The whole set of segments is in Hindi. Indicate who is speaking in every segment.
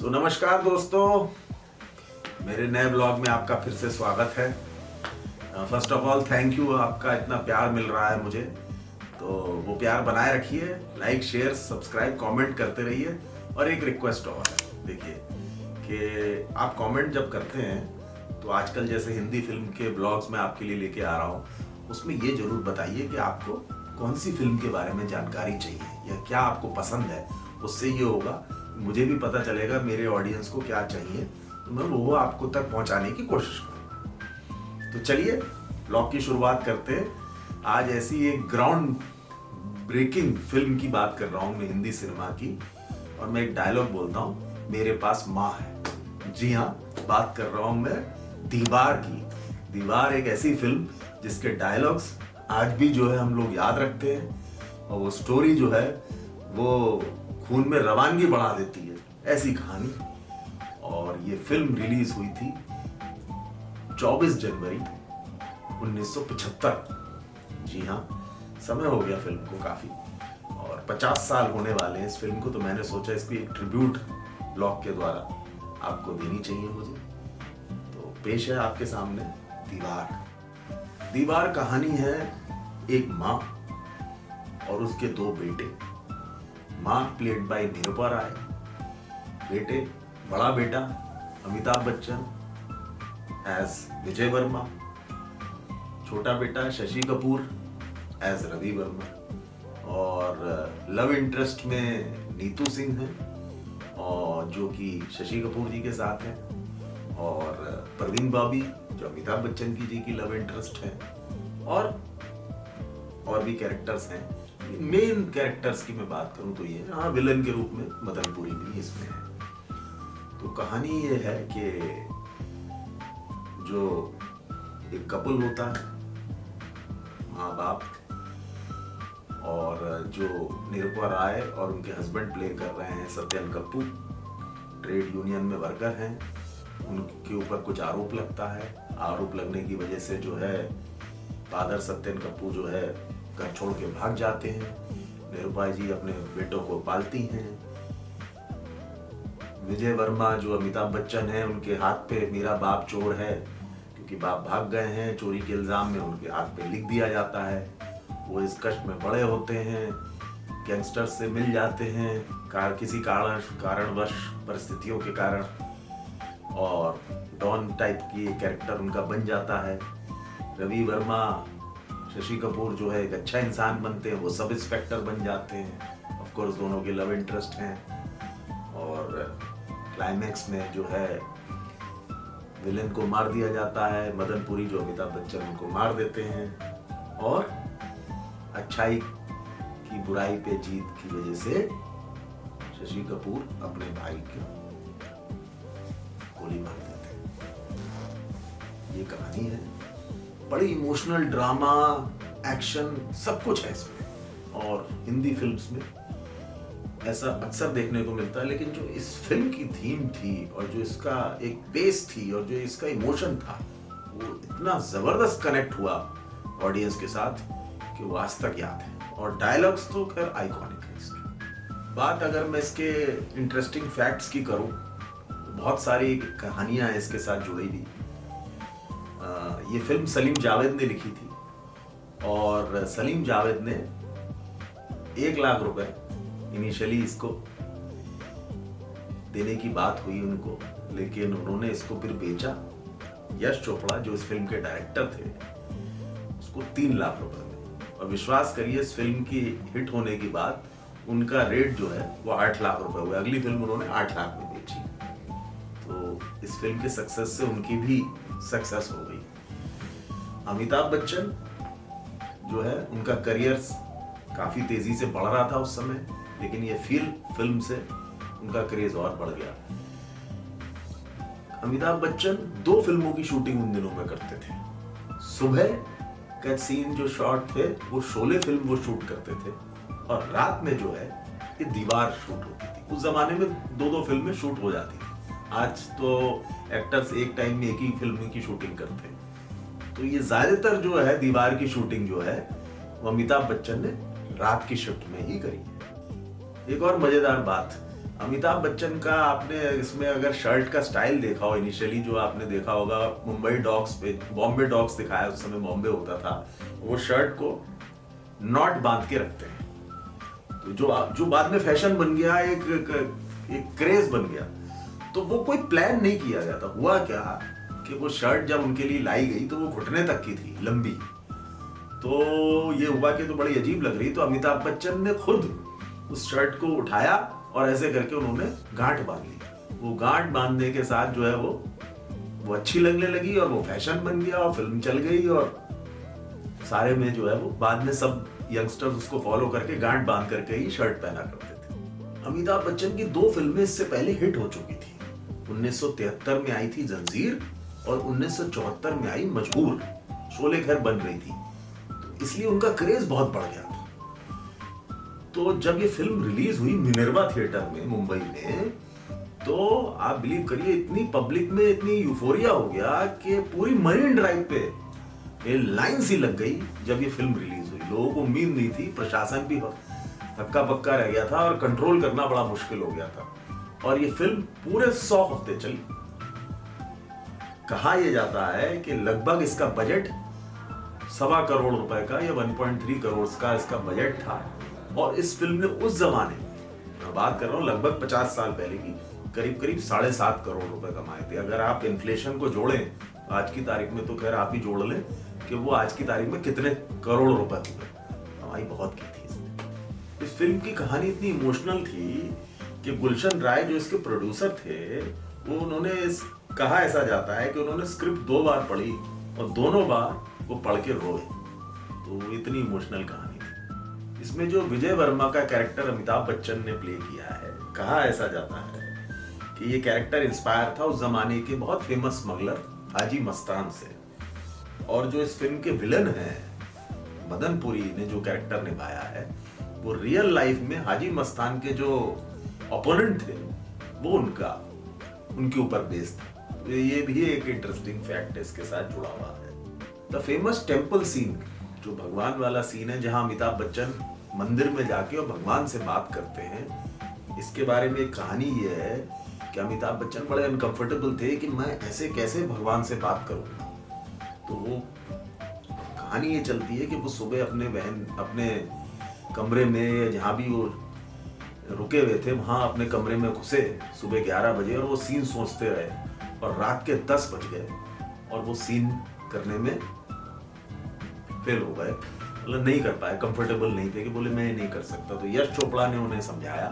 Speaker 1: नमस्कार दोस्तों, मेरे नए ब्लॉग में आपका फिर से स्वागत है। First of all thank you, आपका इतना प्यार मिल रहा है मुझे, तो वो प्यार बनाए रखिए। लाइक शेयर सब्सक्राइब कमेंट करते रहिए। और एक रिक्वेस्ट और है, देखिए कि आप कमेंट जब करते हैं तो आजकल जैसे हिंदी फिल्म के ब्लॉग्स में आपके लिए लेके आ रहा हूँ, उसमें ये जरूर बताइए कि आपको कौन सी फिल्म के बारे में जानकारी चाहिए या क्या आपको पसंद है। उससे ये होगा, मुझे भी पता चलेगा मेरे ऑडियंस को क्या चाहिए, तो मैं वो आपको तक पहुंचाने की कोशिश करूंगा। तो चलिए ब्लॉग की शुरुआत करते हैं। आज ऐसी एक ग्राउंड ब्रेकिंग फिल्म की बात कर रहा हूं मैं, हिंदी सिनेमा की, और मैं एक डायलॉग बोलता हूं, मेरे पास माँ है। जी हाँ, बात कर रहा हूं मैं दीवार की। दीवार एक ऐसी फिल्म जिसके डायलॉग्स आज भी जो है हम लोग याद रखते हैं, और वो स्टोरी जो है वो खून में रवानगी बढ़ा देती है, ऐसी कहानी। और ये फिल्म रिलीज हुई थी 24 जनवरी 1975। जी हाँ, समय हो गया फिल्म को काफी, और 50 साल होने वाले हैं इस फिल्म को। तो मैंने सोचा इसको एक ट्रिब्यूट ब्लॉग के द्वारा आपको देनी चाहिए मुझे। तो पेश है आपके सामने दीवार। दीवार कहानी है एक माँ और उसके दो बेटे। माँ प्लेड बाय निरूपा राय, बेटे बड़ा बेटा अमिताभ बच्चन एज विजय वर्मा, छोटा बेटा शशि कपूर एज रवि वर्मा, और लव इंटरेस्ट में नीतू सिंह है, और जो कि शशि कपूर जी के साथ है, और परवीन बाबी जो अमिताभ बच्चन की लव इंटरेस्ट है, और भी कैरेक्टर्स हैं। मेन कैरेक्टर्स की मैं बात करूं तो ये, हाँ, विलन के रूप में मदनपुरी भी इसमें है। तो कहानी ये है कि जो एक कपल होता है, माँ बाप, और जो निरूपा राय और उनके हस्बैंड प्ले कर रहे हैं सत्यन कपूर, ट्रेड यूनियन में वर्कर हैं। उनके ऊपर कुछ आरोप लगता है। आरोप लगने की वजह से जो है फादर सत्यन कपूर जो है घर छोड़ के भाग जाते हैं। निरूपा जी अपने बेटों को पालती हैं। विजय वर्मा जो अमिताभ बच्चन है, उनके हाथ पे मेरा बाप चोर है, क्योंकि बाप भाग गए हैं चोरी के इल्जाम में, उनके हाथ पे लिख दिया जाता है। वो इस कष्ट में बड़े होते हैं, गैंगस्टर्स से मिल जाते हैं किसी कारणवश, परिस्थितियों के कारण, और डॉन टाइप की कैरेक्टर उनका बन जाता है। रवि वर्मा, शशि कपूर जो है एक अच्छा इंसान बनते हैं, वो सब इंस्पेक्टर बन जाते हैं। ऑफ कोर्स दोनों के लव इंटरेस्ट हैं, और क्लाइमैक्स में जो है विलेन को मार दिया जाता है। मदनपुरी जो अमिताभ बच्चन, उनको मार देते हैं, और अच्छाई की बुराई पे जीत की वजह से शशि कपूर अपने भाई को गोली मार देते हैं। ये कहानी है। बड़ी इमोशनल, ड्रामा, एक्शन सब कुछ है इसमें, और हिंदी फिल्म्स में ऐसा अक्सर देखने को मिलता है। लेकिन जो इस फिल्म की थीम थी, और जो इसका एक बेस थी, और जो इसका इमोशन था, वो इतना जबरदस्त कनेक्ट हुआ ऑडियंस के साथ कि वो आज तक याद है। और डायलॉग्स तो खैर आइकॉनिक है इसकी। बात अगर मैं इसके इंटरेस्टिंग फैक्ट्स की करूं, तो बहुत सारी कहानियां इसके साथ जुड़ी हुई। ये फिल्म सलीम जावेद ने लिखी थी, और सलीम जावेद ने 1 लाख रुपए इनिशियली इसको देने की बात हुई उनको, लेकिन उन्होंने इसको फिर बेचा। यश चोपड़ा जो इस फिल्म के डायरेक्टर थे, उसको 3 लाख रुपए में। और विश्वास करिए, इस फिल्म की हिट होने के बाद उनका रेट जो है वो 8 लाख रुपए हुआ। अगली फिल्म उन्होंने 8 लाख में बेची। तो इस फिल्म के सक्सेस से उनकी भी सक्सेस हो गई। अमिताभ बच्चन जो है, उनका करियर काफी तेजी से बढ़ रहा था उस समय, लेकिन ये फिल्म से उनका क्रेज और बढ़ गया। अमिताभ बच्चन 2 फिल्मों की शूटिंग उन दिनों में करते थे। सुबह का सीन जो शॉट थे वो शोले फिल्म वो शूट करते थे, और रात में जो है ये दीवार शूट होती थी। उस जमाने में 2-2 फिल्में शूट हो जाती थी। आज तो एक्टर्स एक टाइम में एक ही फिल्म की शूटिंग करते हैं। तो ये ज्यादातर जो है दीवार की शूटिंग जो है वो अमिताभ बच्चन ने रात की शिफ्ट में ही करी है। एक और मजेदार बात, अमिताभ बच्चन का आपने इसमें अगर शर्ट का स्टाइल देखा हो, इनिशियली जो आपने देखा होगा मुंबई डॉग्स पे, बॉम्बे डॉग्स दिखाया, उस समय बॉम्बे होता था, वो शर्ट को नॉट बांध के रखते हैं, तो जो बाद में फैशन बन गया, एक क्रेज बन गया। तो वो कोई प्लान नहीं किया गया था। हुआ क्या कि वो शर्ट जब उनके लिए लाई गई तो वो घुटने तक की थी, लंबी। तो ये हुआ कि तो बड़ी अजीब लग रही, तो अमिताभ बच्चन ने खुद उस शर्ट को उठाया और ऐसे करके उन्होंने गांठ बांध ली। वो गांठ बांधने के साथ जो है वो अच्छी लगने लगी और वो फैशन बन गया और फिल्म चल गई, और सारे में जो है वो बाद में सब यंगस्टर्स उसको फॉलो करके गांठ बांध करके ही शर्ट पहना करते थे। अमिताभ बच्चन की 2 फिल्में इससे पहले हिट हो चुकी थी। 1973 में आई थी जंजीर और 1974 में आई मजबूर। शोले खैर बन रही थी, तो इसलिए उनका क्रेज बहुत बढ़ गया था। तो जब ये फिल्म रिलीज हुई मिनर्वा थिएटर में मुंबई में, तो आप बिलीव करिए इतनी पब्लिक में इतनी यूफोरिया हो गया कि पूरी मरीन ड्राइव पे ये लाइन सी लग गई। जब ये फिल्म रिलीज हुई, लोगों को उम्मीद नहीं थी, प्रशासन भी हक्का बक्का रह गया था और कंट्रोल करना बड़ा मुश्किल हो गया था। और ये फिल्म पूरे 100 हफ्ते चली। कहा यह जाता है कि लगभग इसका बजट 1.25 करोड़ रुपए का या 1.3 करोड़ का इसका बजट था। और इस फिल्म ने उस जमाने, मैं बात कर रहा हूं लगभग 50 साल पहले की, करीब करीब 7.5 करोड़ रुपए कमाए थे। अगर आप इन्फ्लेशन को जोड़ें आज की तारीख में, तो खैर आप ही जोड़ लें कि वो आज की तारीख में कितने करोड़ रुपए हुए। कमाई बहुत की थी इसने। इस फिल्म की कहानी इतनी इमोशनल थी कि गुलशन राय जो इसके प्रोड्यूसर थे, वो उन्होंने कहा ऐसा जाता है कि उन्होंने स्क्रिप्ट 2 बार पढ़ी और दोनों बार वो पढ़ के रोए। तो इतनी इमोशनल कहानी थी। इसमें जो विजय वर्मा का कैरेक्टर अमिताभ बच्चन ने प्ले किया है, कहा ऐसा जाता है कि ये कैरेक्टर इंस्पायर था उस जमाने के बहुत फेमस स्मगलर हाजी मस्तान से। और जो इस फिल्म के विलन हैं, मदन पुरी ने जो कैरेक्टर निभाया है, वो रियल लाइफ में हाजी मस्तान के जो ओपोनेंट थे, वो उनके ऊपर बेस्ड था। ये भी एक इंटरेस्टिंग फैक्ट है, इसके साथ जुड़ा हुआ है। द फेमस टेम्पल सीन, जो भगवान वाला सीन है, जहां अमिताभ बच्चन मंदिर में जाके और भगवान से बात करते हैं, इसके बारे में एक कहानी ये है कि अमिताभ बच्चन बड़े अनकंफर्टेबल थे कि मैं ऐसे कैसे भगवान से बात करूंगा। तो वो कहानी ये चलती है कि वो सुबह अपने कमरे में या जहाँ भी वो रुके हुए थे, वहां अपने कमरे में घुसे सुबह 11 बजे, और वो सीन सोचते रहे और रात के 10 बज गए और वो सीन करने में फेल हो गए, मतलब नहीं कर पाए, कंफर्टेबल नहीं थे, कि बोले मैं नहीं कर सकता। तो यश चोपड़ा ने उन्हें समझाया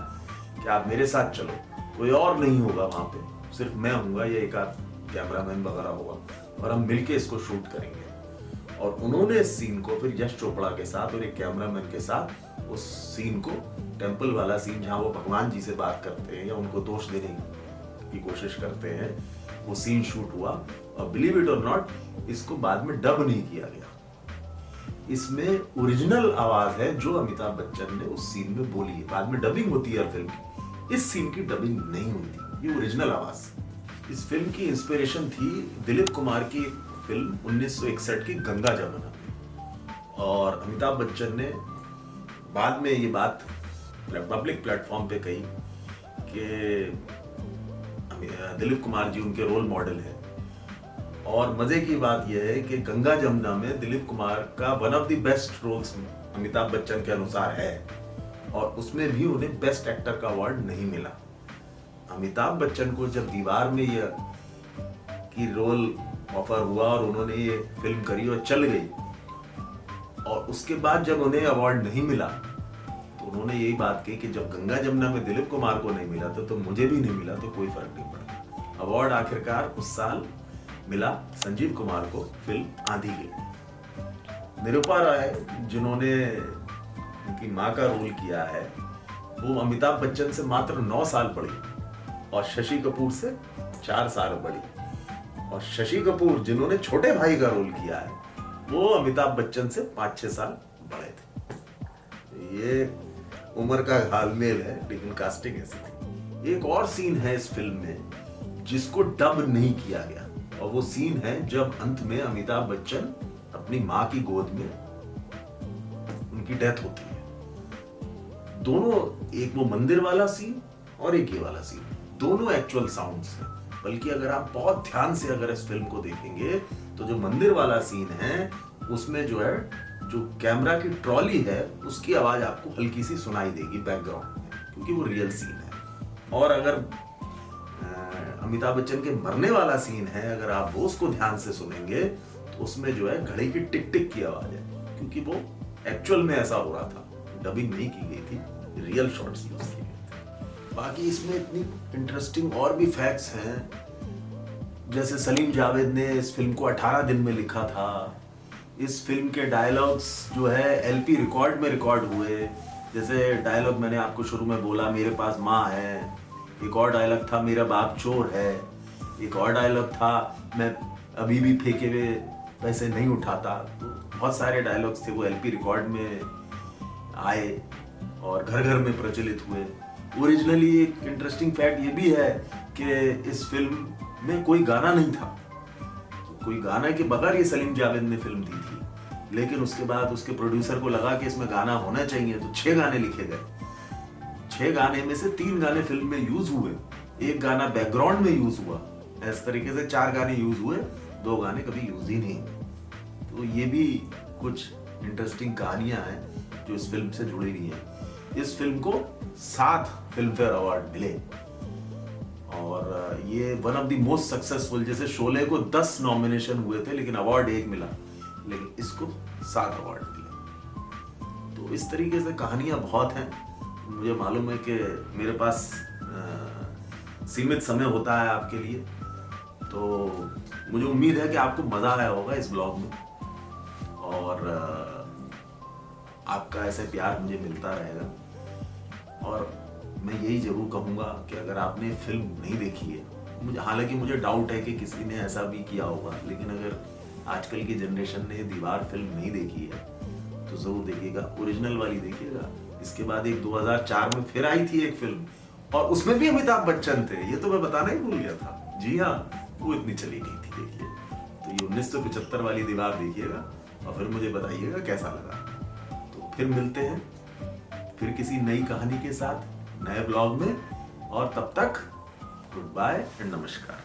Speaker 1: कि आप मेरे साथ चलो, कोई और नहीं होगा वहां पे, सिर्फ मैं हूँगा या एक आध कैमरामैन वगैरह होगा और हम मिलके इसको शूट करेंगे। और उन्होंने इस सीन को फिर यश चोपड़ा के साथ और एक कैमरामैन के साथ उस सीन को, टेम्पल वाला सीन जहां वो भगवान जी से बात करते हैं या उनको दोष देने की कोशिश करते हैं, वो सीन शूट हुआ। और बिलीव इट और नॉट, इसको बाद में डब नहीं किया गया। इसमें ओरिजिनल आवाज है जो अमिताभ बच्चन ने उस सीन में बोली है। बाद में डबिंग होती है फिल्म की, इस सीन की डबिंग नहीं हुई थी, ये ओरिजिनल आवाज। इस फिल्म की इंस्पिरेशन थी दिलीप कुमार की फिल्म 1961 की गंगा जमुना। और अमिताभ बच्चन ने बाद में ये बात पब्लिक प्लेटफॉर्म पे कही कि दिलीप कुमार जी उनके रोल मॉडल है। और मजे की बात यह है कि गंगा जमुना में दिलीप कुमार का one of the best roles Amitabh Bachchan के अनुसार है, और उसमें भी उन्हें बेस्ट एक्टर का अवार्ड नहीं मिला। अमिताभ बच्चन को जब दीवार में यह की रोल ऑफर हुआ और उन्होंने ये फिल्म करी और चल गई, और उसके बाद जब उन्हें अवार्ड नहीं मिला, तो उन्होंने यही बात कही कि जब गंगा जमुना में दिलीप कुमार को नहीं मिला तो मुझे भी नहीं मिला, तो कोई फर्क नहीं पड़ा। अवार्ड आखिरकार उस साल मिला संजीव कुमार को फिल्म आंधी के। निरूपा राय जिन्होंने उनकी माँ का रोल किया है, वो अमिताभ बच्चन से मात्र 9 साल बड़ी और शशि कपूर से 4 साल बड़ी। और शशि कपूर जिन्होंने छोटे भाई का रोल किया है, वो अमिताभ बच्चन से 5-6 साल बड़े थे। ये उम्र का घालमेल है, लेकिन कास्टिंग ऐसी थी। एक और सीन है इस फिल्म में जिसको डब नहीं किया गया, और वो सीन है जब अंत में अमिताभ बच्चन अपनी माँ की गोद में, उनकी डेथ होती है। दोनों, एक वो मंदिर वाला सीन और एक ये वाला सीन, दोनों एक्चुअल साउंड्स हैं। बल्कि अगर आप बहुत ध्यान से अगर इस फिल्म को देखेंगे तो जो मंदिर वाला सीन है उसमें जो है, जो कैमरा की ट्रॉली है उसकी आवाज आपको हल्की सी सुनाई देगी बैकग्राउंड में, क्योंकि वो रियल सीन है। और अगर अमिताभ बच्चन के मरने वाला सीन है, अगर आप वो उसको ध्यान से सुनेंगे तो उसमें जो है घड़ी की टिक टिक की आवाज है, क्योंकि वो एक्चुअल में ऐसा हो रहा था, डबिंग नहीं की गई थी, रियल शॉट्स यूज किए गए थे। बाकी इसमें इतनी इंटरेस्टिंग और भी फैक्ट्स हैं, जैसे सलीम जावेद ने इस फिल्म को 18 दिन में लिखा था। इस फिल्म के डायलॉग्स जो है एलपी रिकॉर्ड में रिकॉर्ड हुए। जैसे डायलॉग मैंने आपको शुरू में बोला, मेरे पास माँ है। एक और डायलॉग था, मेरा बाप चोर है। एक और डायलॉग था, मैं अभी भी फेंके हुए पैसे नहीं उठाता। तो बहुत सारे डायलॉग्स थे, वो एलपी रिकॉर्ड में आए और घर घर में प्रचलित हुए। ओरिजिनली एक इंटरेस्टिंग फैक्ट ये भी है कि इस फिल्म में कोई गाना नहीं था, कोई गाना के बगैर ये सलीम जावेद ने फिल्म दी थी। लेकिन उसके बाद उसके प्रोड्यूसर को लगा कि इसमें गाना होना चाहिए, तो 6 गाने लिखे गए। 6 गाने में से 3 गाने फिल्म में यूज हुए, एक गाना बैकग्राउंड में यूज हुआ। इस तरीके से 4 गाने यूज हुए, 2 गाने कभी यूज ही नहीं। तो ये भी कुछ इंटरेस्टिंग कहानियां हैं जो इस फिल्म से जुड़ी हुई हैं। इस फिल्म को 7 फिल्म फेयर अवार्ड मिले और ये one of the most successful, जैसे शोले को 10 नॉमिनेशन हुए थे लेकिन अवार्ड 1 मिला, लेकिन इसको 7 अवार्ड मिले। तो इस तरीके से कहानियां बहुत हैं। मुझे मालूम है कि मेरे पास सीमित समय होता है आपके लिए, तो मुझे उम्मीद है कि आपको मजा आया होगा इस ब्लॉग में और आपका ऐसे प्यार मुझे मिलता रहेगा। और मैं यही जरूर कहूँगा कि अगर आपने फिल्म नहीं देखी है, हालांकि मुझे डाउट है कि किसी ने ऐसा भी किया होगा, लेकिन अगर आजकल की जनरेशन ने दीवार फिल्म नहीं देखी है तो जरूर देखिएगा, ओरिजिनल वाली देखिएगा। इसके बाद एक 2004 में फिर आई थी एक फिल्म और उसमें भी अमिताभ बच्चन थे, ये तो मैं बताना ही भूल गया था। जी हाँ, वो इतनी चली नहीं थी। देखिए, तो ये 1975 वाली दीवार देखिएगा और फिर मुझे बताइएगा कैसा लगा। तो फिर मिलते हैं फिर किसी नई कहानी के साथ नए ब्लॉग में, और तब तक गुड बाय एंड नमस्कार।